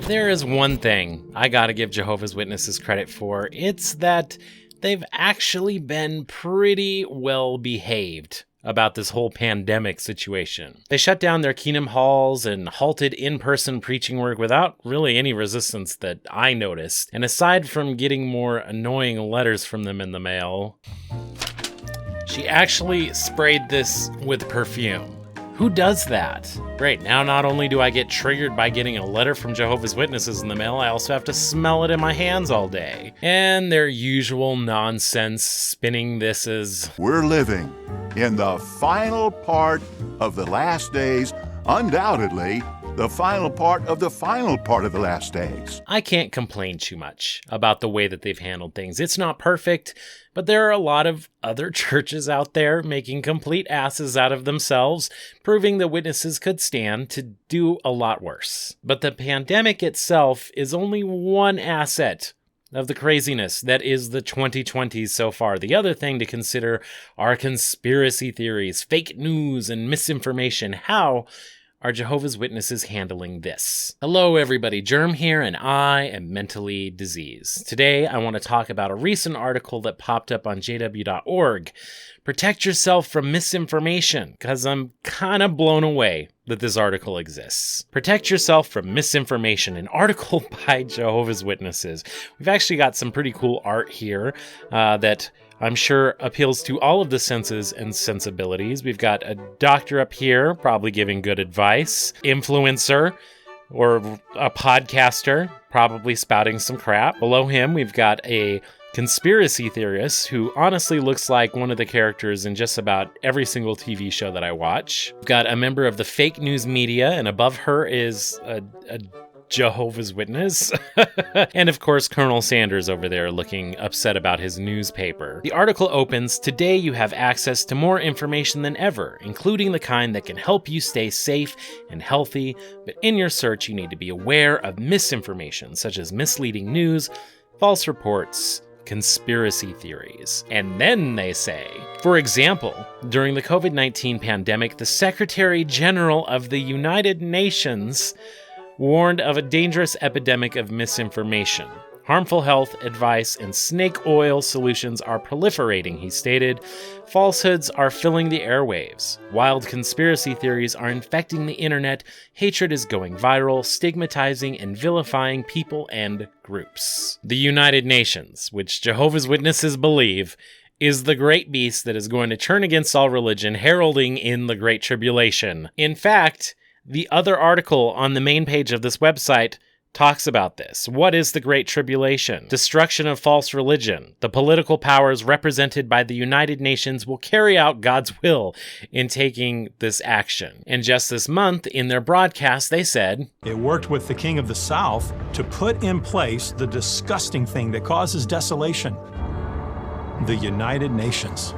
there is one thing I gotta give Jehovah's Witnesses credit for. It's that they've actually been pretty well behaved about this whole pandemic situation. They shut down their Kingdom halls and halted in-person preaching work without really any resistance that I noticed. And aside from getting more annoying letters from them in the mail, she actually sprayed this with perfume. Who does that? Great, now not only do I get triggered by getting a letter from Jehovah's Witnesses in the mail, I also have to smell it in my hands all day. And their usual nonsense spinning this as, we're living in the final part of the last days, undoubtedly the final part of the final part of the last days. I can't complain too much about the way that they've handled things. It's not perfect, but there are a lot of other churches out there making complete asses out of themselves, proving that witnesses could stand to do a lot worse. But the pandemic itself is only one asset of the craziness that is the 2020s so far. The other thing to consider are conspiracy theories, fake news, and misinformation. How are Jehovah's Witnesses handling this? Hello everybody, Germ here, and I am mentally diseased. Today I want to talk about a recent article that popped up on jw.org. Protect yourself from misinformation, because I'm kind of blown away that this article exists. Protect yourself from misinformation, an article by Jehovah's Witnesses. We've actually got some pretty cool art here that I'm sure appeals to all of the senses and sensibilities. We've got a doctor up here, probably giving good advice, influencer, or a podcaster, probably spouting some crap. Below him, we've got a conspiracy theorist who honestly looks like one of the characters in just about every single TV show that I watch. We've got a member of the fake news media, and above her is a Jehovah's Witness. And of course, Colonel Sanders over there looking upset about his newspaper. The article opens, "Today you have access to more information than ever, including the kind that can help you stay safe and healthy, but in your search you need to be aware of misinformation, such as misleading news, false reports, conspiracy theories." And then they say, for example, during the COVID-19 pandemic, the Secretary General of the United Nations warned of a dangerous epidemic of misinformation. Harmful health advice and snake oil solutions are proliferating, he stated. Falsehoods are filling the airwaves. Wild conspiracy theories are infecting the internet. Hatred is going viral, stigmatizing and vilifying people and groups. The United Nations, which Jehovah's Witnesses believe, is the great beast that is going to turn against all religion, heralding in the Great Tribulation. In fact, the other article on the main page of this website talks about this. What is the Great Tribulation? Destruction of false religion. The political powers represented by the United Nations will carry out God's will in taking this action. And just this month, in their broadcast, they said, "It worked with the King of the South to put in place the disgusting thing that causes desolation, the United Nations."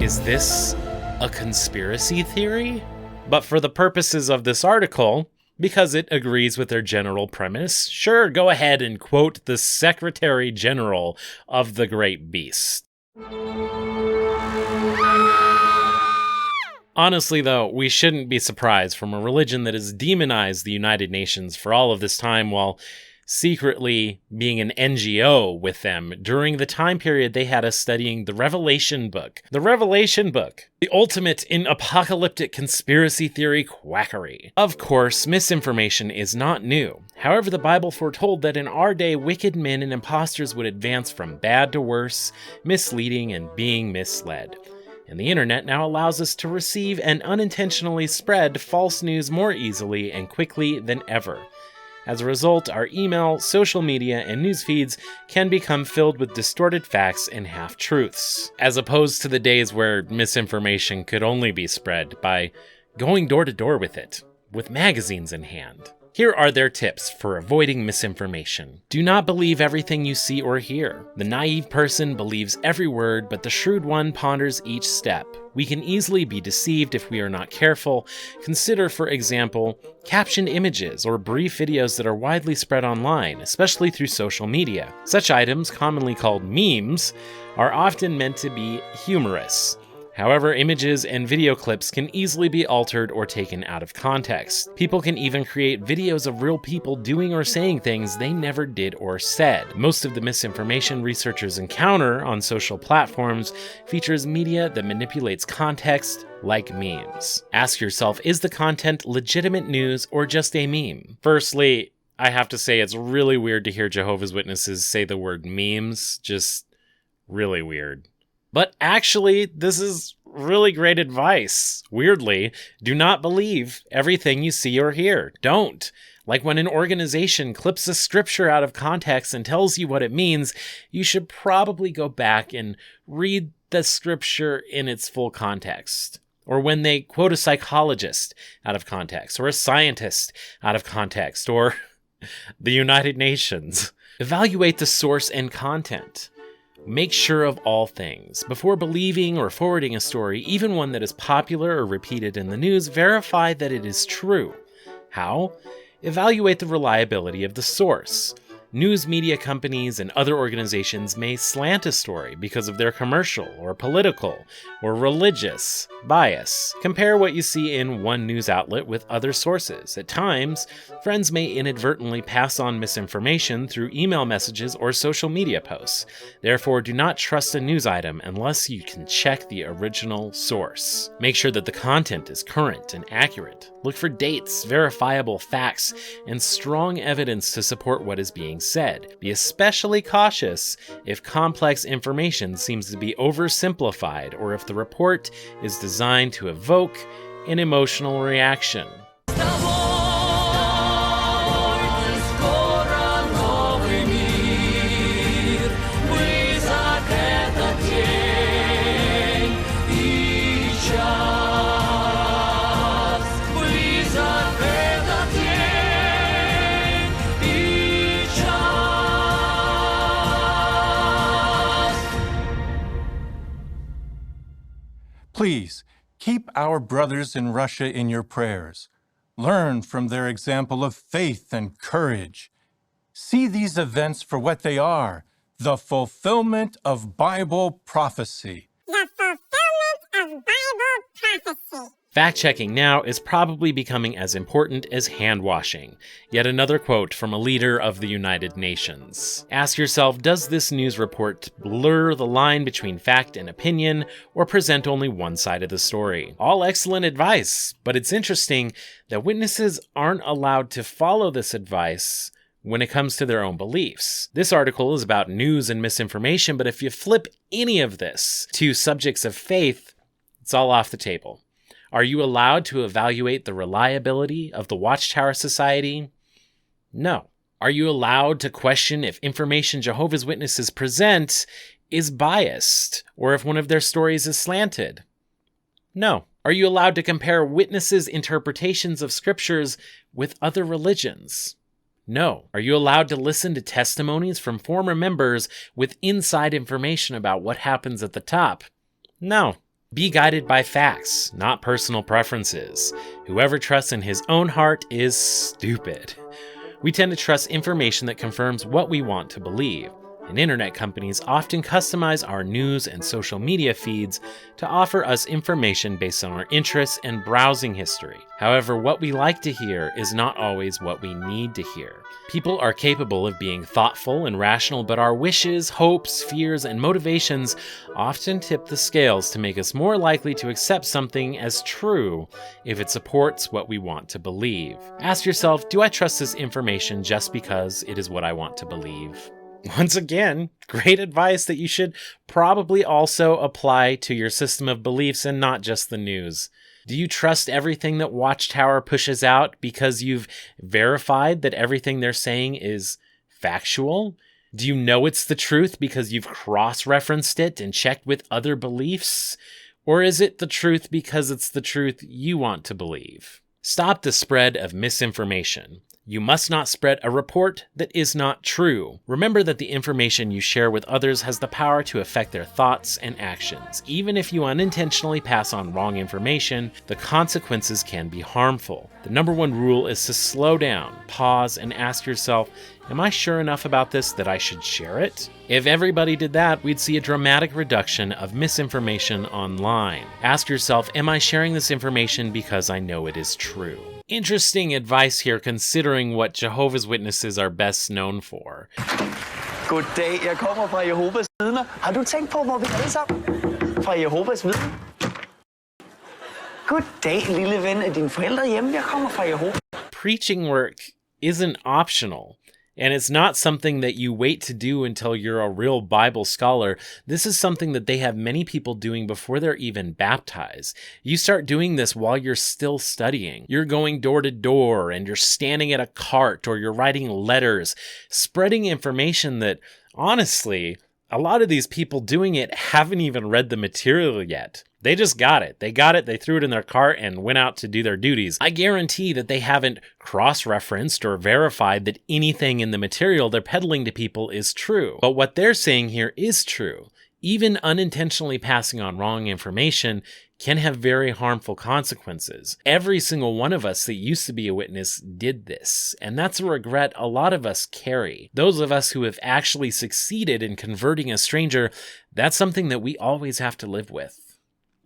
Is this a conspiracy theory? But for the purposes of this article, because it agrees with their general premise, sure, go ahead and quote the Secretary General of the Great Beast. Honestly, though, we shouldn't be surprised from a religion that has demonized the United Nations for all of this time while secretly being an NGO with them during the time period they had us studying the Revelation book. The Revelation book, the ultimate in apocalyptic conspiracy theory quackery. Of course, misinformation is not new. However, the Bible foretold that in our day, wicked men and imposters would advance from bad to worse, misleading and being misled. And the internet now allows us to receive and unintentionally spread false news more easily and quickly than ever. As a result, our email, social media, and news feeds can become filled with distorted facts and half-truths, as opposed to the days where misinformation could only be spread by going door to door with it, with magazines in hand. Here are their tips for avoiding misinformation. Do not believe everything you see or hear. The naive person believes every word, but the shrewd one ponders each step. We can easily be deceived if we are not careful. Consider, for example, captioned images or brief videos that are widely spread online, especially through social media. Such items, commonly called memes, are often meant to be humorous. However, images and video clips can easily be altered or taken out of context. People can even create videos of real people doing or saying things they never did or said. Most of the misinformation researchers encounter on social platforms features media that manipulates context, like memes. Ask yourself, is the content legitimate news or just a meme? Firstly, I have to say it's really weird to hear Jehovah's Witnesses say the word memes. Just really weird. But actually, this is really great advice. Weirdly, do not believe everything you see or hear. Don't. Like when an organization clips a scripture out of context and tells you what it means, you should probably go back and read the scripture in its full context. Or when they quote a psychologist out of context, or a scientist out of context, or the United Nations. Evaluate the source and content. Make sure of all things. Before believing or forwarding a story, even one that is popular or repeated in the news, verify that it is true. How? Evaluate the reliability of the source. News media companies and other organizations may slant a story because of their commercial or political or religious bias. Compare what you see in one news outlet with other sources. At times, friends may inadvertently pass on misinformation through email messages or social media posts. Therefore, do not trust a news item unless you can check the original source. Make sure that the content is current and accurate. Look for dates, verifiable facts, and strong evidence to support what is being said. Be especially cautious if complex information seems to be oversimplified or if the report is designed to evoke an emotional reaction. Please, keep our brothers in Russia in your prayers. Learn from their example of faith and courage. See these events for what they are, the fulfillment of Bible prophecy. The fulfillment of Bible prophecy. Fact-checking now is probably becoming as important as hand-washing. Yet another quote from a leader of the United Nations. Ask yourself, does this news report blur the line between fact and opinion, or present only one side of the story? All excellent advice, but it's interesting that witnesses aren't allowed to follow this advice when it comes to their own beliefs. This article is about news and misinformation, but if you flip any of this to subjects of faith, it's all off the table. Are you allowed to evaluate the reliability of the Watchtower Society? No. Are you allowed to question if information Jehovah's Witnesses present is biased, or if one of their stories is slanted? No. Are you allowed to compare witnesses' interpretations of scriptures with other religions? No. Are you allowed to listen to testimonies from former members with inside information about what happens at the top? No. Be guided by facts, not personal preferences. Whoever trusts in his own heart is stupid. We tend to trust information that confirms what we want to believe, and internet companies often customize our news and social media feeds to offer us information based on our interests and browsing history. However, what we like to hear is not always what we need to hear. People are capable of being thoughtful and rational, but our wishes, hopes, fears, and motivations often tip the scales to make us more likely to accept something as true if it supports what we want to believe. Ask yourself, do I trust this information just because it is what I want to believe? Once again, great advice that you should probably also apply to your system of beliefs and not just the news. Do you trust everything that Watchtower pushes out because you've verified that everything they're saying is factual? Do you know it's the truth because you've cross-referenced it and checked with other beliefs? Or is it the truth because it's the truth you want to believe? Stop the spread of misinformation. You must not spread a report that is not true. Remember that the information you share with others has the power to affect their thoughts and actions. Even if you unintentionally pass on wrong information, the consequences can be harmful. The number one rule is to slow down, pause, and ask yourself, Am I sure enough about this that I should share it? If everybody did that, we'd see a dramatic reduction of misinformation online. Ask yourself, am I sharing this information because I know it is true? Interesting advice here considering what Jehovah's Witnesses are best known for. Goddag, jeg kommer fra Jehovas vidner. Har du tænkt på, hvor vi er alle sammen? Fra Jehovas vidner. Goddag, lille ven. Er dine forældre hjemme? Jeg kommer fra Jehova. Preaching work isn't optional. And it's not something that you wait to do until you're a real Bible scholar. This is something that they have many people doing before they're even baptized. You start doing this while you're still studying. You're going door to door, and you're standing at a cart, or you're writing letters, spreading information that, honestly, a lot of these people doing it haven't even read the material yet. They just got it. They threw it in their cart and went out to do their duties. I guarantee that they haven't cross-referenced or verified that anything in the material they're peddling to people is true. But what they're saying here is true. Even unintentionally passing on wrong information can have very harmful consequences. Every single one of us that used to be a witness did this, and that's a regret a lot of us carry. Those of us who have actually succeeded in converting a stranger, that's something that we always have to live with.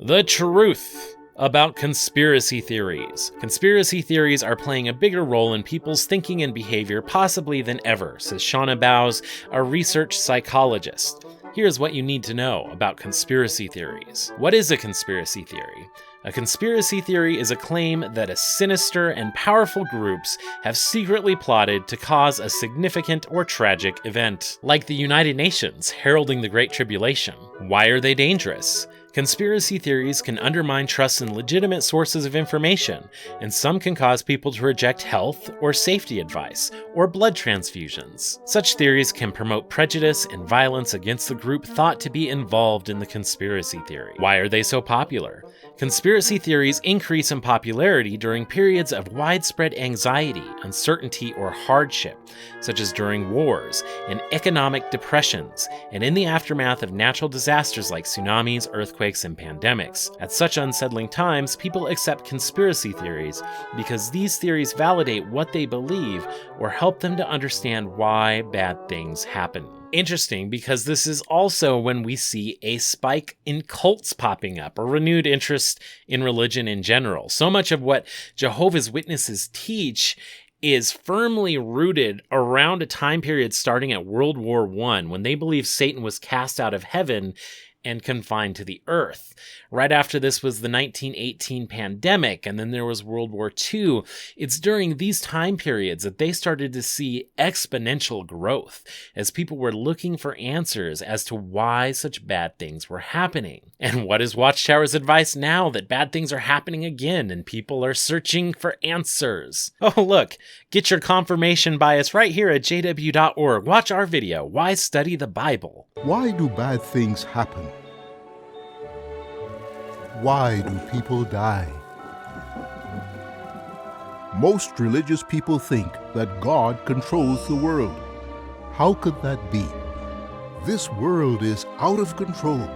The truth about conspiracy theories. Conspiracy theories are playing a bigger role in people's thinking and behavior possibly than ever, says Shauna Bowes, a research psychologist. Here's what you need to know about conspiracy theories. What is a conspiracy theory? A conspiracy theory is a claim that a sinister and powerful groups have secretly plotted to cause a significant or tragic event, like the United Nations heralding the Great Tribulation. Why are they dangerous? Conspiracy theories can undermine trust in legitimate sources of information, and some can cause people to reject health or safety advice, or blood transfusions. Such theories can promote prejudice and violence against the group thought to be involved in the conspiracy theory. Why are they so popular? Conspiracy theories increase in popularity during periods of widespread anxiety, uncertainty, or hardship, such as during wars and economic depressions, and in the aftermath of natural disasters like tsunamis, earthquakes, and pandemics. At such unsettling times, people accept conspiracy theories because these theories validate what they believe or help them to understand why bad things happen. Interesting, because this is also when we see a spike in cults popping up, or renewed interest in religion in general. So much of what Jehovah's Witnesses teach is firmly rooted around a time period starting at World War I, when they believe Satan was cast out of heaven and confined to the earth. Right after this was the 1918 pandemic, and then there was World War II. It's during these time periods that they started to see exponential growth, as people were looking for answers as to why such bad things were happening. And what is Watchtower's advice now that bad things are happening again and people are searching for answers? Oh look, get your confirmation bias right here at jw.org. Watch our video, Why Study the Bible? Why do bad things happen? Why do people die? Most religious people think that God controls the world. How could that be? This world is out of control.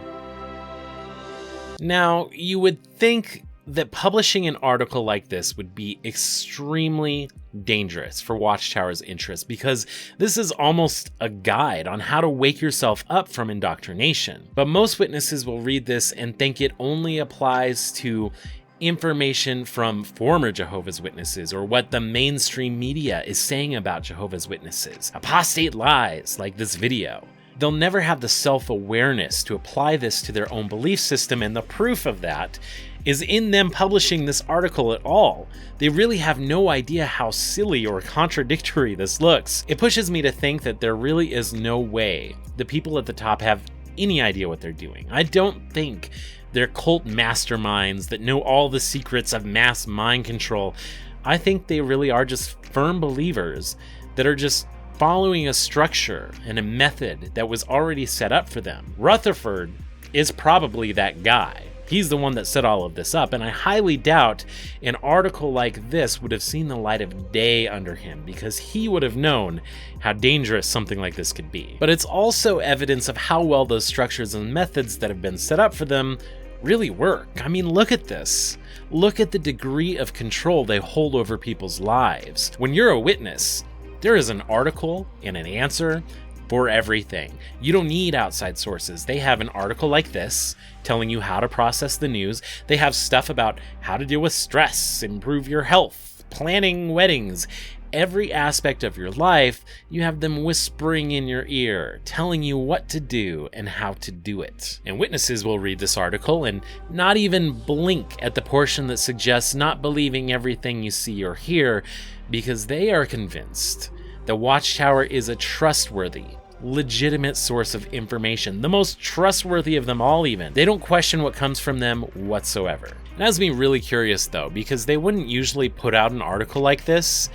Now, you would think that publishing an article like this would be extremely dangerous for Watchtower's interest, because this is almost a guide on how to wake yourself up from indoctrination. But most witnesses will read this and think it only applies to information from former Jehovah's Witnesses, or what the mainstream media is saying about Jehovah's Witnesses. Apostate lies, like this video. They'll never have the self-awareness to apply this to their own belief system, and the proof of that is in them publishing this article at all. They really have no idea how silly or contradictory this looks. It pushes me to think that there really is no way the people at the top have any idea what they're doing. I don't think they're cult masterminds that know all the secrets of mass mind control. I think they really are just firm believers that are just following a structure and a method that was already set up for them. Rutherford is probably that guy. He's the one that set all of this up, and I highly doubt an article like this would have seen the light of day under him, because he would have known how dangerous something like this could be. But it's also evidence of how well those structures and methods that have been set up for them really work. I mean, look at this. Look at the degree of control they hold over people's lives. When you're a witness, There is an article and an answer for everything. You don't need outside sources. They have an article like this telling you how to process the news. They have stuff about how to deal with stress, improve your health, planning weddings. Every aspect of your life, you have them whispering in your ear, telling you what to do and how to do it. And witnesses will read this article and not even blink at the portion that suggests not believing everything you see or hear, because they are convinced the Watchtower is a trustworthy, legitimate source of information, the most trustworthy of them all even. They don't question what comes from them whatsoever. It has me really curious though, because they wouldn't usually put out an article like this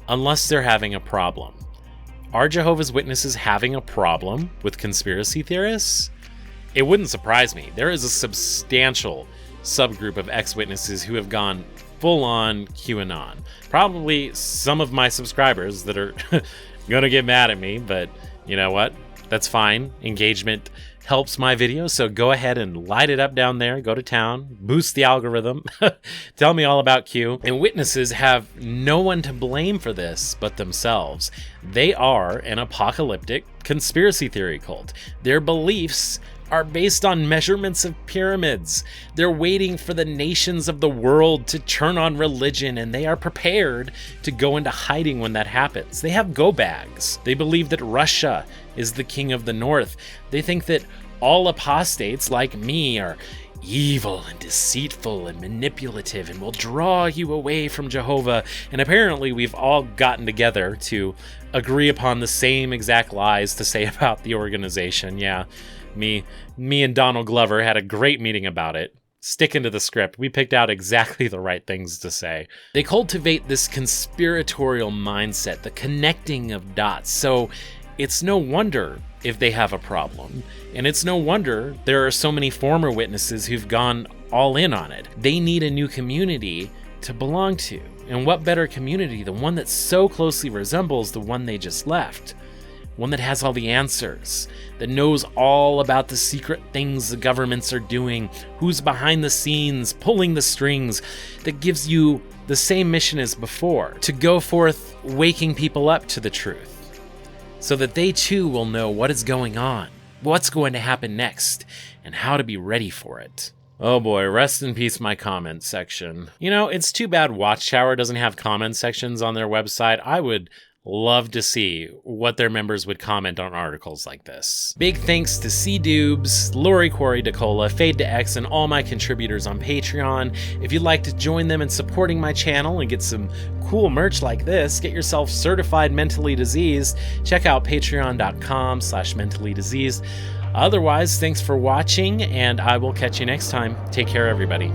unless they're having a problem. Are Jehovah's Witnesses having a problem with conspiracy theorists? It wouldn't surprise me. There is a substantial subgroup of ex-witnesses who have gone full-on QAnon. Probably some of my subscribers that are gonna get mad at me, but you know what? That's fine. Engagement helps my videos, so go ahead and light it up down there. Go to town, boost the algorithm, tell me all about Q. And witnesses have no one to blame for this but themselves. They are an apocalyptic conspiracy theory cult. Their beliefs are based on measurements of pyramids. They're waiting for the nations of the world to turn on religion, and they are prepared to go into hiding when that happens. They have go bags. They believe that Russia is the king of the north. They think that all apostates like me are evil and deceitful and manipulative and will draw you away from Jehovah. And apparently we've all gotten together to agree upon the same exact lies to say about the organization. Yeah, me and Donald Glover had a great meeting about it. Sticking to the script, we picked out exactly the right things to say. They cultivate this conspiratorial mindset, the connecting of dots. So it's no wonder if they have a problem. And it's no wonder there are so many former witnesses who've gone all in on it. They need a new community to belong to. And what better community than one that so closely resembles the one they just left? One that has all the answers, that knows all about the secret things the governments are doing, who's behind the scenes, pulling the strings, that gives you the same mission as before, to go forth waking people up to the truth, so that they too will know what is going on, what's going to happen next, and how to be ready for it. Oh boy, rest in peace my comment section. You know, it's too bad Watchtower doesn't have comment sections on their website. I would love to see what their members would comment on articles like this. Big thanks to C-Dubes, Lori Quarry DeCola, Fade to X, and all my contributors on Patreon. If you'd like to join them in supporting my channel and get some cool merch like this, get yourself certified mentally diseased, check out patreon.com/mentallydiseased. Otherwise, thanks for watching, and I will catch you next time. Take care, everybody.